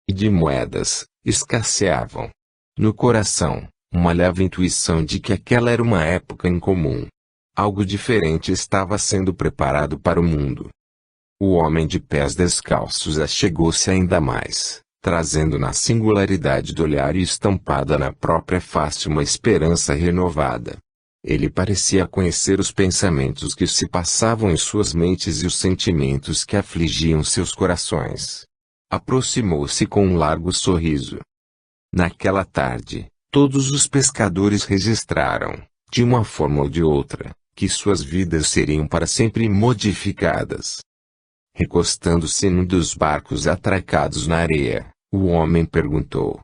e de moedas, escasseavam. No coração, uma leve intuição de que aquela era uma época incomum. Algo diferente estava sendo preparado para o mundo. O homem de pés descalços achegou-se ainda mais, trazendo na singularidade do olhar e estampada na própria face uma esperança renovada. Ele parecia conhecer os pensamentos que se passavam em suas mentes e os sentimentos que afligiam seus corações. Aproximou-se com um largo sorriso. Naquela tarde, todos os pescadores registraram, de uma forma ou de outra, que suas vidas seriam para sempre modificadas. Recostando-se num dos barcos atracados na areia, o homem perguntou: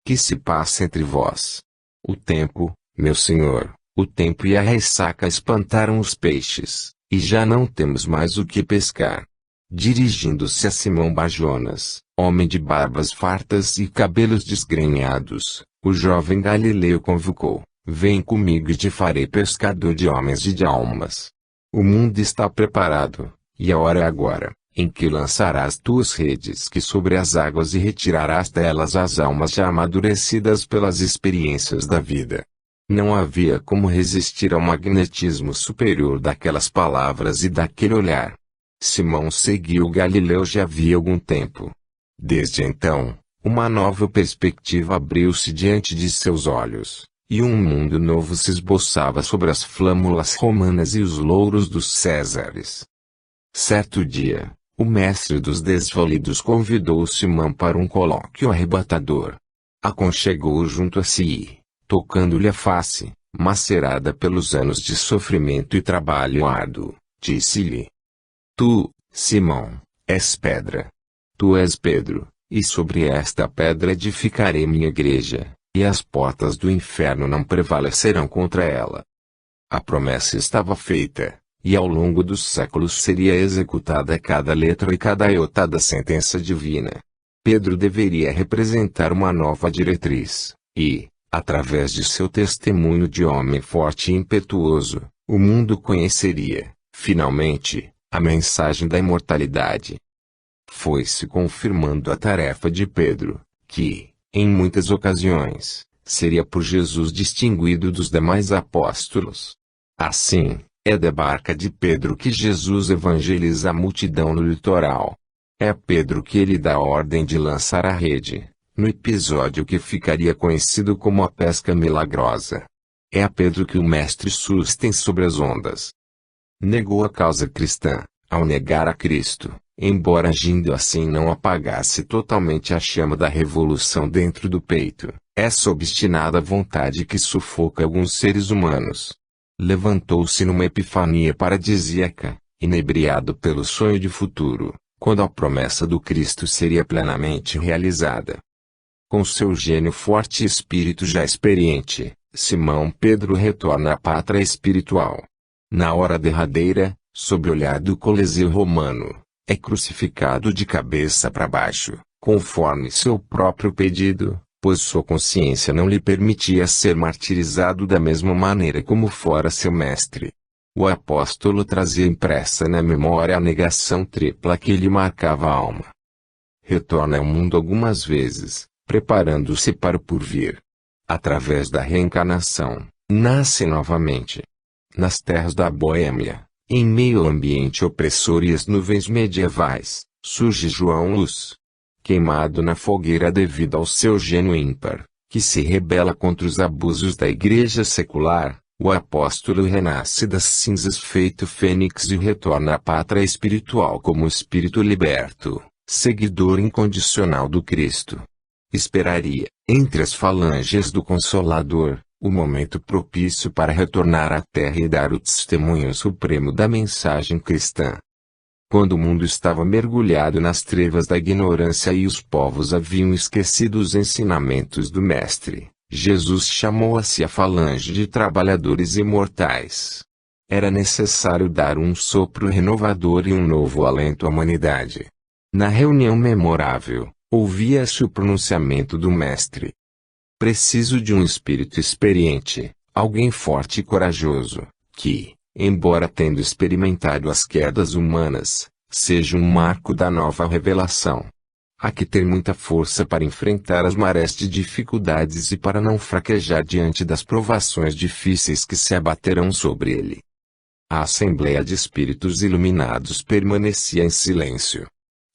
"Que se passa entre vós?" "O tempo, meu senhor, o tempo e a ressaca espantaram os peixes, e já não temos mais o que pescar." Dirigindo-se a Simão Bar-Jonas, homem de barbas fartas e cabelos desgrenhados, o jovem galileu convocou: "Vem comigo e te farei pescador de homens e de almas." O mundo está preparado, e a hora é agora, em que lançarás tuas redes que sobre as águas e retirarás delas as almas já amadurecidas pelas experiências da vida. Não havia como resistir ao magnetismo superior daquelas palavras e daquele olhar. Simão seguiu Galileu já havia algum tempo. Desde então, uma nova perspectiva abriu-se diante de seus olhos, e um mundo novo se esboçava sobre as flâmulas romanas e os louros dos Césares. Certo dia, o mestre dos desvalidos convidou Simão para um colóquio arrebatador. Aconchegou-o junto a si e, tocando-lhe a face, macerada pelos anos de sofrimento e trabalho árduo, disse-lhe: "Tu, Simão, és pedra. Tu és Pedro, e sobre esta pedra edificarei minha igreja, e as portas do inferno não prevalecerão contra ela." A promessa estava feita, e ao longo dos séculos seria executada cada letra e cada iota da sentença divina. Pedro deveria representar uma nova diretriz, e, através de seu testemunho de homem forte e impetuoso, o mundo conheceria, finalmente, a mensagem da imortalidade. Foi-se confirmando a tarefa de Pedro, que, em muitas ocasiões, seria por Jesus distinguido dos demais apóstolos. Assim, é da barca de Pedro que Jesus evangeliza a multidão no litoral. É a Pedro que ele dá a ordem de lançar a rede, no episódio que ficaria conhecido como a pesca milagrosa. É a Pedro que o Mestre sustém sobre as ondas. Negou a causa cristã, ao negar a Cristo, embora agindo assim não apagasse totalmente a chama da revolução dentro do peito, essa obstinada vontade que sufoca alguns seres humanos. Levantou-se numa epifania paradisíaca, inebriado pelo sonho de futuro, quando a promessa do Cristo seria plenamente realizada. Com seu gênio forte e espírito já experiente, Simão Pedro retorna à pátria espiritual. Na hora derradeira, sob o olhar do Coliseu romano, é crucificado de cabeça para baixo, conforme seu próprio pedido, pois sua consciência não lhe permitia ser martirizado da mesma maneira como fora seu mestre. O apóstolo trazia impressa na memória a negação tripla que lhe marcava a alma. Retorna ao mundo algumas vezes, preparando-se para o porvir. Através da reencarnação, nasce novamente. Nas terras da Boêmia, em meio ao ambiente opressor e às nuvens medievais, surge João Luz. Queimado na fogueira devido ao seu gênio ímpar, que se rebela contra os abusos da igreja secular, o apóstolo renasce das cinzas feito fênix e retorna à pátria espiritual como espírito liberto, seguidor incondicional do Cristo. Esperaria, entre as falanges do Consolador, o momento propício para retornar à Terra e dar o testemunho supremo da mensagem cristã. Quando o mundo estava mergulhado nas trevas da ignorância e os povos haviam esquecido os ensinamentos do Mestre, Jesus chamou a si a falange de trabalhadores imortais. Era necessário dar um sopro renovador e um novo alento à humanidade. Na reunião memorável, ouvia-se o pronunciamento do Mestre. Preciso de um espírito experiente, alguém forte e corajoso, que, embora tendo experimentado as quedas humanas, seja um marco da nova revelação. Há que ter muita força para enfrentar as marés de dificuldades e para não fraquejar diante das provações difíceis que se abaterão sobre ele. A Assembleia de Espíritos Iluminados permanecia em silêncio.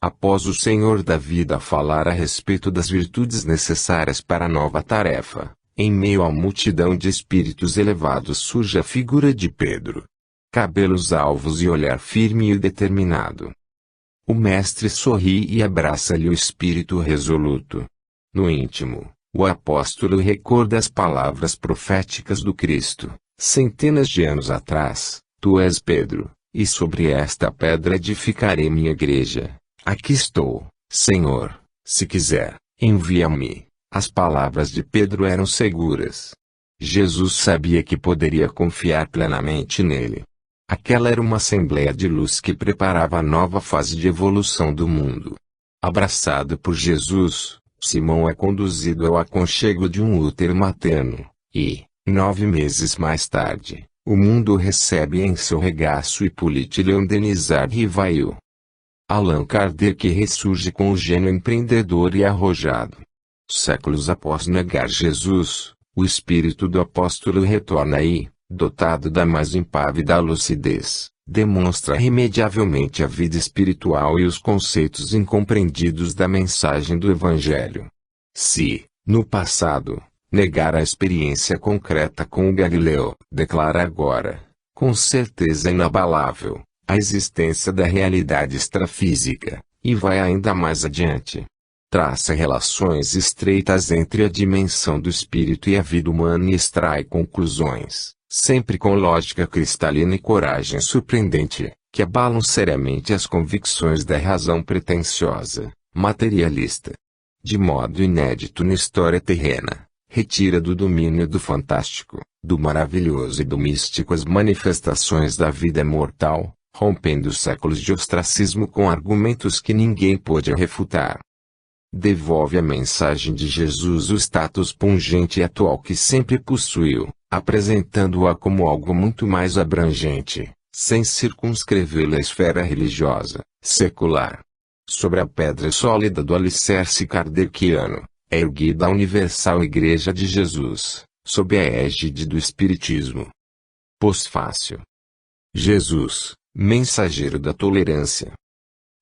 Após o Senhor da Vida falar a respeito das virtudes necessárias para a nova tarefa, em meio à multidão de espíritos elevados surge a figura de Pedro. Cabelos alvos e olhar firme e determinado. O mestre sorri e abraça-lhe o espírito resoluto. No íntimo, o apóstolo recorda as palavras proféticas do Cristo, centenas de anos atrás: Tu és Pedro, e sobre esta pedra edificarei minha igreja. Aqui estou, Senhor, se quiser, envia-me. As palavras de Pedro eram seguras. Jesus sabia que poderia confiar plenamente nele. Aquela era uma assembleia de luz que preparava a nova fase de evolução do mundo. Abraçado por Jesus, Simão é conduzido ao aconchego de um útero materno, e, 9 meses mais tarde, o mundo o recebe em seu regaço Hippolyte-Léon Denisard Rivail. Allan Kardec ressurge com o gênio empreendedor e arrojado. Séculos após negar Jesus, o espírito do apóstolo retorna e, dotado da mais impávida lucidez, demonstra irremediavelmente a vida espiritual e os conceitos incompreendidos da mensagem do Evangelho. Se, no passado, negara a experiência concreta com o Galileu, declara agora, com certeza inabalável, a existência da realidade extrafísica, e vai ainda mais adiante. Traça relações estreitas entre a dimensão do espírito e a vida humana e extrai conclusões, sempre com lógica cristalina e coragem surpreendente, que abalam seriamente as convicções da razão pretensiosa, materialista. De modo inédito na história terrena, retira do domínio do fantástico, do maravilhoso e do místico as manifestações da vida mortal, rompendo séculos de ostracismo com argumentos que ninguém pôde refutar. Devolve à mensagem de Jesus o status pungente e atual que sempre possuiu, apresentando-a como algo muito mais abrangente, sem circunscrevê-la à esfera religiosa, secular. Sobre a pedra sólida do alicerce kardeciano, é erguida a Universal Igreja de Jesus, sob a égide do Espiritismo. Pós-fácil. Jesus, mensageiro da tolerância.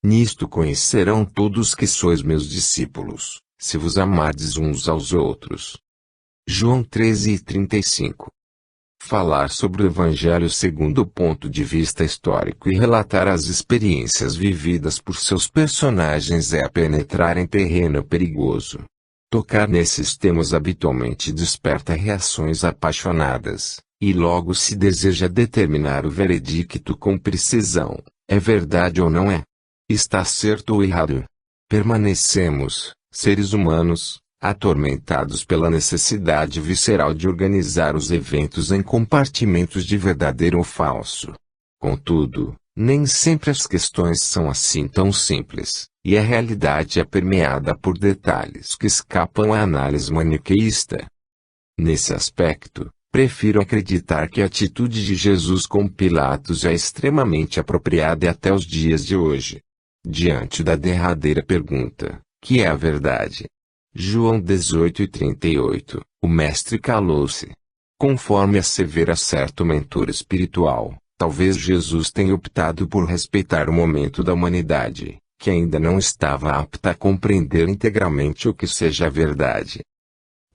Nisto conhecerão todos que sois meus discípulos, se vos amardes uns aos outros. João 13:35. Falar sobre o Evangelho segundo o ponto de vista histórico e relatar as experiências vividas por seus personagens é penetrar em terreno perigoso. Tocar nesses temas habitualmente desperta reações apaixonadas, e logo se deseja determinar o veredicto com precisão: é verdade ou não é? Está certo ou errado? Permanecemos, seres humanos, atormentados pela necessidade visceral de organizar os eventos em compartimentos de verdadeiro ou falso. Contudo, nem sempre as questões são assim tão simples, e a realidade é permeada por detalhes que escapam à análise maniqueísta. Nesse aspecto, prefiro acreditar que a atitude de Jesus com Pilatos é extremamente apropriada até os dias de hoje. Diante da derradeira pergunta, que é a verdade? João 18:38, o mestre calou-se. Conforme assevera certo mentor espiritual, talvez Jesus tenha optado por respeitar o momento da humanidade, que ainda não estava apta a compreender integralmente o que seja a verdade.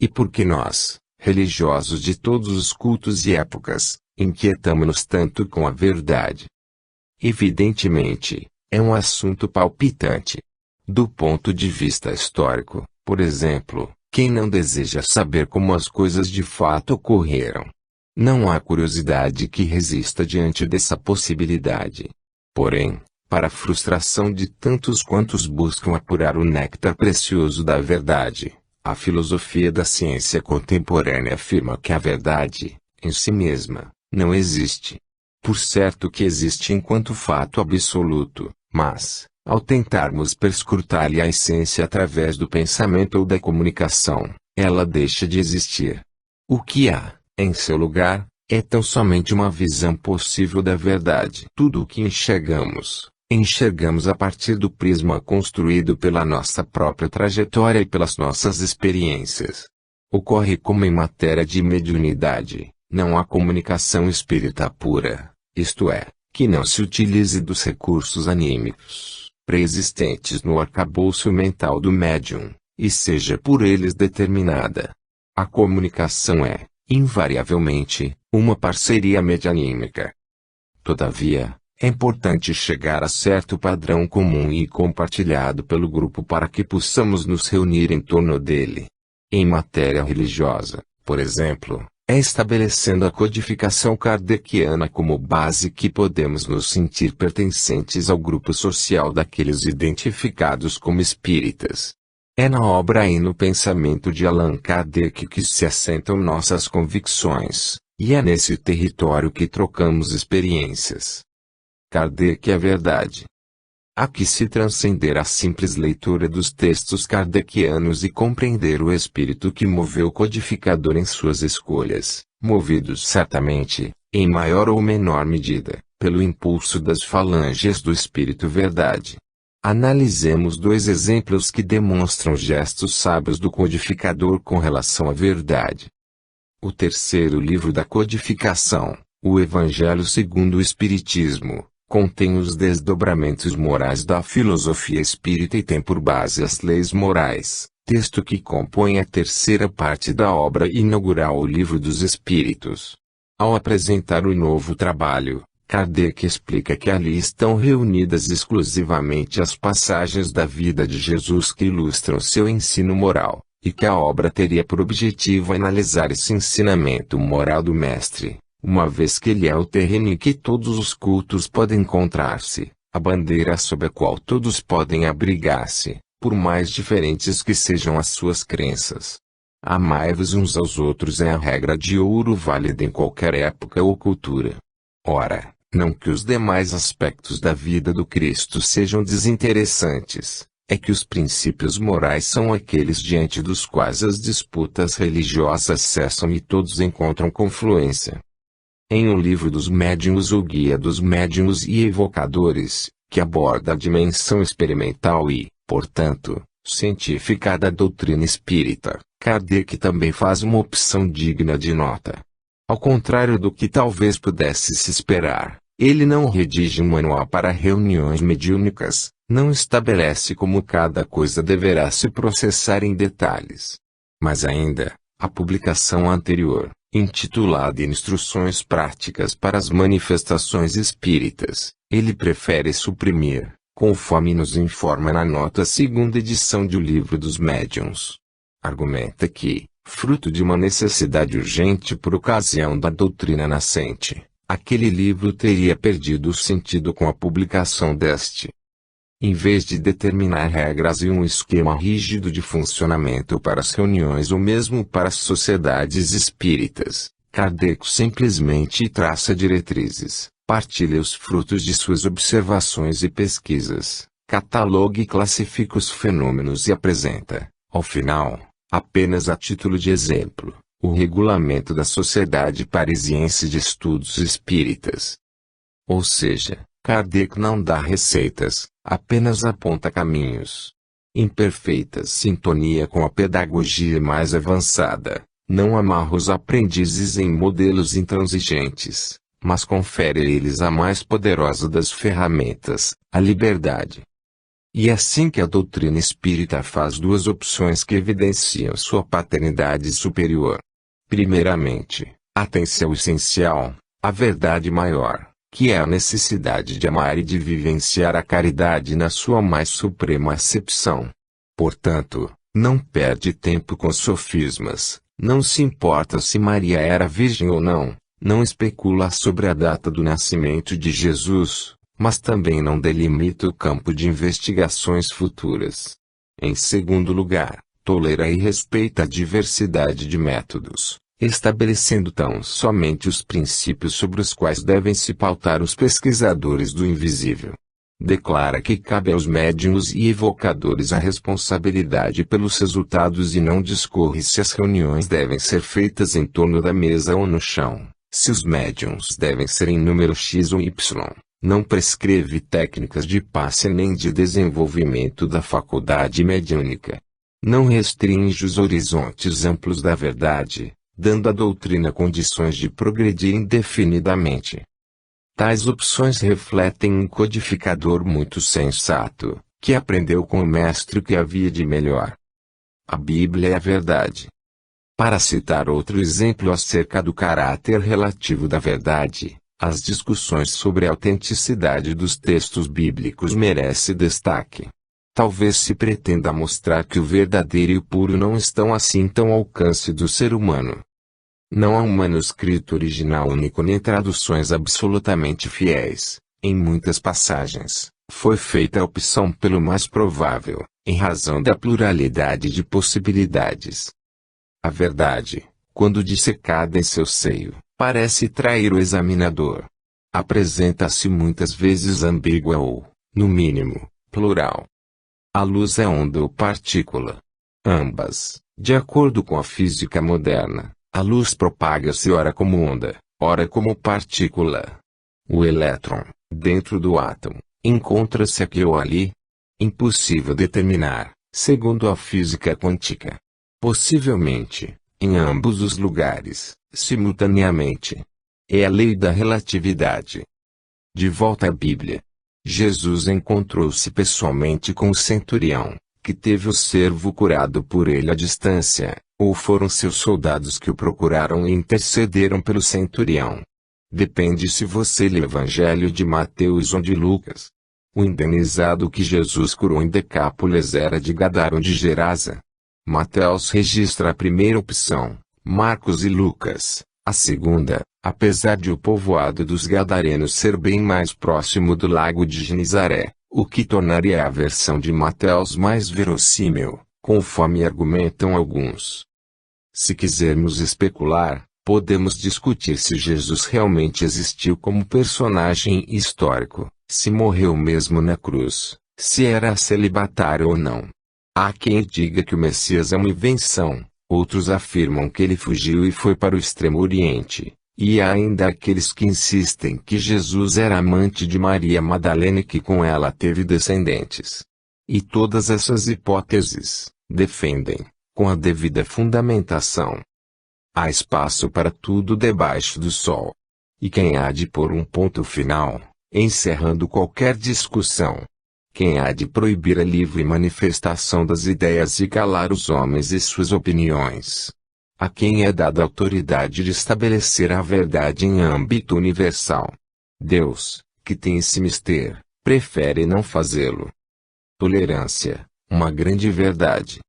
E porque nós, religiosos de todos os cultos e épocas, inquietamo-nos tanto com a verdade? Evidentemente, é um assunto palpitante. Do ponto de vista histórico, por exemplo, quem não deseja saber como as coisas de fato ocorreram? Não há curiosidade que resista diante dessa possibilidade. Porém, para a frustração de tantos quantos buscam apurar o néctar precioso da verdade, a filosofia da ciência contemporânea afirma que a verdade, em si mesma, não existe. Por certo que existe enquanto fato absoluto, mas, ao tentarmos perscrutar-lhe a essência através do pensamento ou da comunicação, ela deixa de existir. O que há, em seu lugar, é tão somente uma visão possível da verdade. Tudo o que enxergamos, Enxergamos a partir do prisma construído pela nossa própria trajetória e pelas nossas experiências. Ocorre como em matéria de mediunidade, não há comunicação espírita pura, isto é, que não se utilize dos recursos anímicos, preexistentes no arcabouço mental do médium, e seja por eles determinada. A comunicação é, invariavelmente, uma parceria medianímica. Todavia, é importante chegar a certo padrão comum e compartilhado pelo grupo para que possamos nos reunir em torno dele. Em matéria religiosa, por exemplo, é estabelecendo a codificação kardeciana como base que podemos nos sentir pertencentes ao grupo social daqueles identificados como espíritas. É na obra e no pensamento de Allan Kardec que se assentam nossas convicções, e é nesse território que trocamos experiências. Kardec é verdade. Há que se transcender a simples leitura dos textos kardecianos e compreender o espírito que moveu o codificador em suas escolhas, movidos certamente, em maior ou menor medida, pelo impulso das falanges do Espírito Verdade. Analisemos dois exemplos que demonstram gestos sábios do codificador com relação à verdade. O terceiro livro da codificação, o Evangelho segundo o Espiritismo, contém os desdobramentos morais da filosofia espírita e tem por base as leis morais, texto que compõe a terceira parte da obra inaugural O Livro dos Espíritos. Ao apresentar o novo trabalho, Kardec explica que ali estão reunidas exclusivamente as passagens da vida de Jesus que ilustram seu ensino moral, e que a obra teria por objetivo analisar esse ensinamento moral do Mestre, uma vez que ele é o terreno em que todos os cultos podem encontrar-se, a bandeira sob a qual todos podem abrigar-se, por mais diferentes que sejam as suas crenças. Amai-vos uns aos outros é a regra de ouro válida em qualquer época ou cultura. Ora, não que os demais aspectos da vida do Cristo sejam desinteressantes, é que os princípios morais são aqueles diante dos quais as disputas religiosas cessam e todos encontram confluência. Em O Livro dos Médiuns ou Guia dos Médiuns e Evocadores, que aborda a dimensão experimental e, portanto, científica da doutrina espírita, Kardec também faz uma opção digna de nota. Ao contrário do que talvez pudesse se esperar, ele não redige um manual para reuniões mediúnicas, não estabelece como cada coisa deverá se processar em detalhes. Mas ainda, a publicação anterior, intitulada Instruções Práticas para as Manifestações Espíritas, ele prefere suprimir, conforme nos informa na nota segunda edição de O Livro dos Médiuns. Argumenta que, fruto de uma necessidade urgente por ocasião da doutrina nascente, aquele livro teria perdido o sentido com a publicação deste. Em vez de determinar regras e um esquema rígido de funcionamento para as reuniões ou mesmo para as sociedades espíritas, Kardec simplesmente traça diretrizes, partilha os frutos de suas observações e pesquisas, cataloga e classifica os fenômenos e apresenta, ao final, apenas a título de exemplo, o regulamento da Sociedade Parisiense de Estudos Espíritas. Ou seja, Kardec não dá receitas, apenas aponta caminhos. Em perfeita sintonia com a pedagogia mais avançada, não amarra os aprendizes em modelos intransigentes, mas confere a eles a mais poderosa das ferramentas, a liberdade. E é assim que a doutrina espírita faz duas opções que evidenciam sua paternidade superior. Primeiramente, atém-se ao essencial, a verdade maior, que é a necessidade de amar e de vivenciar a caridade na sua mais suprema acepção. Portanto, não perde tempo com sofismas, não se importa se Maria era virgem ou não, não especula sobre a data do nascimento de Jesus, mas também não delimita o campo de investigações futuras. Em segundo lugar, tolera e respeita a diversidade de métodos, estabelecendo tão somente os princípios sobre os quais devem se pautar os pesquisadores do invisível. Declara que cabe aos médiuns e evocadores a responsabilidade pelos resultados e não discorre se as reuniões devem ser feitas em torno da mesa ou no chão, se os médiuns devem ser em número X ou Y, Não prescreve técnicas de passe nem de desenvolvimento da faculdade mediúnica. Não restringe os horizontes amplos da verdade, dando à doutrina condições de progredir indefinidamente. Tais opções refletem um codificador muito sensato, que aprendeu com o mestre o que havia de melhor. A Bíblia é a verdade. Para citar outro exemplo acerca do caráter relativo da verdade, as discussões sobre a autenticidade dos textos bíblicos merecem destaque. Talvez se pretenda mostrar que o verdadeiro e o puro não estão assim tão ao alcance do ser humano. Não há um manuscrito original único nem traduções absolutamente fiéis. Em muitas passagens, foi feita a opção pelo mais provável, em razão da pluralidade de possibilidades. A verdade, quando dissecada em seu seio, parece trair o examinador. Apresenta-se muitas vezes ambígua ou, no mínimo, plural. A luz é onda ou partícula. Ambas, de acordo com a física moderna, a luz propaga-se ora como onda, ora como partícula. O elétron, dentro do átomo, encontra-se aqui ou ali. Impossível determinar, segundo a física quântica. Possivelmente, em ambos os lugares, simultaneamente. É a lei da relatividade. De volta à Bíblia. Jesus encontrou-se pessoalmente com o centurião, que teve o servo curado por ele à distância, ou foram seus soldados que o procuraram e intercederam pelo centurião. Depende se você lê o Evangelho de Mateus ou de Lucas. O indenizado que Jesus curou em Decápolis era de Gadara ou de Gerasa. Mateus registra a primeira opção, Marcos e Lucas, a segunda, apesar de o povoado dos Gadarenos ser bem mais próximo do lago de Genizaré, o que tornaria a versão de Mateus mais verossímil, conforme argumentam alguns. Se quisermos especular, podemos discutir se Jesus realmente existiu como personagem histórico, se morreu mesmo na cruz, se era celibatário ou não. Há quem diga que o Messias é uma invenção, outros afirmam que ele fugiu e foi para o Extremo Oriente, e há ainda aqueles que insistem que Jesus era amante de Maria Madalena e que com ela teve descendentes. E todas essas hipóteses, defendem, com a devida fundamentação. Há espaço para tudo debaixo do sol. E quem há de pôr um ponto final, encerrando qualquer discussão? Quem há de proibir a livre manifestação das ideias e calar os homens e suas opiniões? A quem é dada a autoridade de estabelecer a verdade em âmbito universal? Deus, que tem esse mistério, prefere não fazê-lo. Tolerância, uma grande verdade.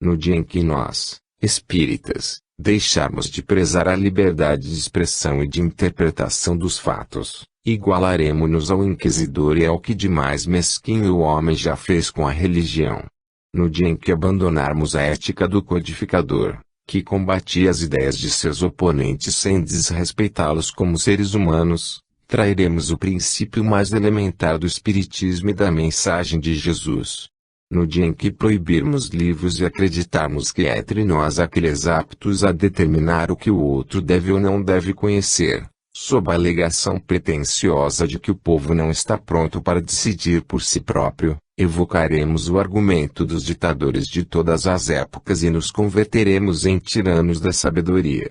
No dia em que nós, espíritas, deixarmos de prezar a liberdade de expressão e de interpretação dos fatos, igualaremos-nos ao inquisidor e ao que de mais mesquinho o homem já fez com a religião. No dia em que abandonarmos a ética do codificador, que combatia as ideias de seus oponentes sem desrespeitá-los como seres humanos, trairemos o princípio mais elementar do Espiritismo e da mensagem de Jesus. No dia em que proibirmos livros e acreditarmos que há entre nós aqueles aptos a determinar o que o outro deve ou não deve conhecer, sob a alegação pretensiosa de que o povo não está pronto para decidir por si próprio, evocaremos o argumento dos ditadores de todas as épocas e nos converteremos em tiranos da sabedoria.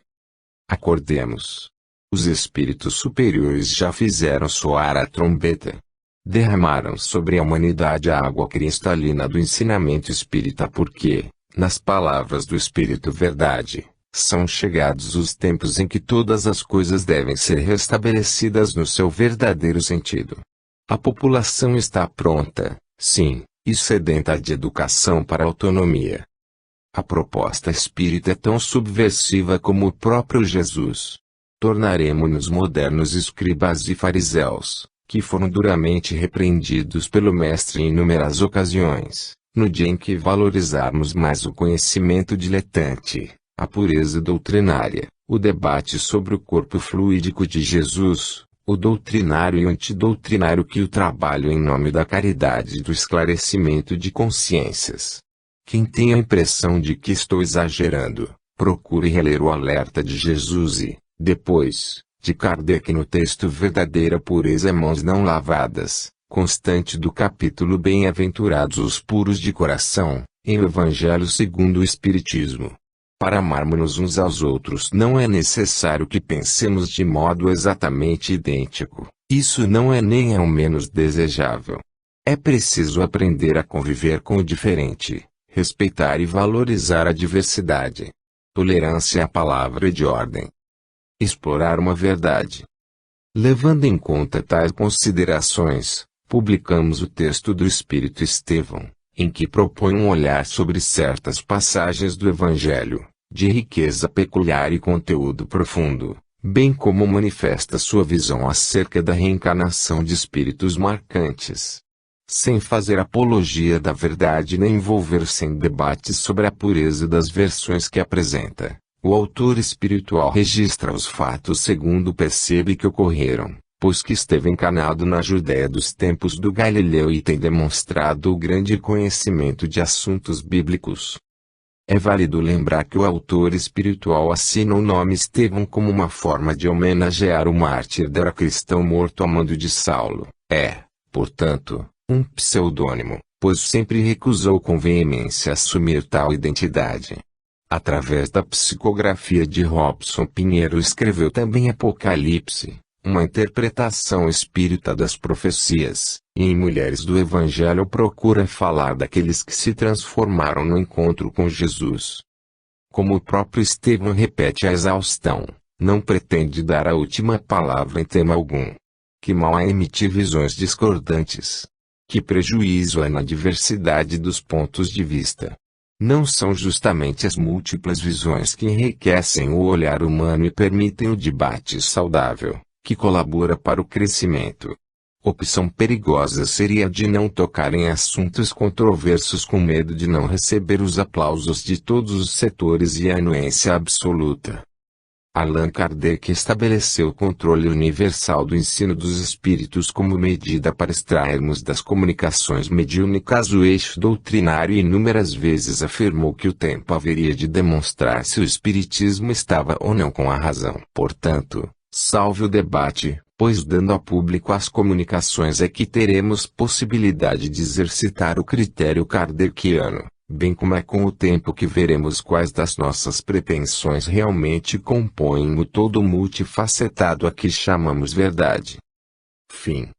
Acordemos. Os espíritos superiores já fizeram soar a trombeta. Derramaram sobre a humanidade a água cristalina do ensinamento espírita porque, nas palavras do Espírito Verdade, são chegados os tempos em que todas as coisas devem ser restabelecidas no seu verdadeiro sentido. A população está pronta, sim, e sedenta de educação para a autonomia. A proposta espírita é tão subversiva como o próprio Jesus. Tornaremos-nos modernos escribas e fariseus, que foram duramente repreendidos pelo Mestre em inúmeras ocasiões, no dia em que valorizarmos mais o conhecimento diletante, a pureza doutrinária, o debate sobre o corpo fluídico de Jesus, o doutrinário e o antidoutrinário que o trabalho em nome da caridade e do esclarecimento de consciências. Quem tem a impressão de que estou exagerando, procure reler o alerta de Jesus e, depois, de Kardec no texto Verdadeira Pureza Mãos Não Lavadas, constante do capítulo Bem-aventurados os puros de coração, em O Evangelho segundo o Espiritismo. Para amarmos uns aos outros não é necessário que pensemos de modo exatamente idêntico, isso não é nem ao menos desejável. É preciso aprender a conviver com o diferente, respeitar e valorizar a diversidade. Tolerância é a palavra de ordem. Explorar uma verdade. Levando em conta tais considerações, publicamos o texto do Espírito Estevão, em que propõe um olhar sobre certas passagens do Evangelho, de riqueza peculiar e conteúdo profundo, bem como manifesta sua visão acerca da reencarnação de espíritos marcantes. Sem fazer apologia da verdade nem envolver-se em debates sobre a pureza das versões que apresenta, o autor espiritual registra os fatos segundo percebe que ocorreram, pois que esteve encarnado na Judéia dos tempos do Galileu e tem demonstrado o grande conhecimento de assuntos bíblicos. É válido lembrar que o autor espiritual assina o nome Estevão como uma forma de homenagear o mártir da cristão morto a mando de Saulo. É, portanto, um pseudônimo, pois sempre recusou com veemência assumir tal identidade. Através da psicografia de Robson Pinheiro escreveu também Apocalipse, uma interpretação espírita das profecias, e em Mulheres do Evangelho procura falar daqueles que se transformaram no encontro com Jesus. Como o próprio Estevão repete a exaustão, não pretende dar a última palavra em tema algum. Que mal é emitir visões discordantes. Que prejuízo é na diversidade dos pontos de vista. Não são justamente as múltiplas visões que enriquecem o olhar humano e permitem o debate saudável, que colabora para o crescimento. Opção perigosa seria a de não tocar em assuntos controversos com medo de não receber os aplausos de todos os setores e a anuência absoluta. Allan Kardec estabeleceu o controle universal do ensino dos espíritos como medida para extrairmos das comunicações mediúnicas o eixo doutrinário e inúmeras vezes afirmou que o tempo haveria de demonstrar se o espiritismo estava ou não com a razão. Portanto, salve o debate, pois dando a público as comunicações é que teremos possibilidade de exercitar o critério kardeciano. Bem como é com o tempo que veremos quais das nossas pretensões realmente compõem o todo multifacetado a que chamamos verdade. Fim.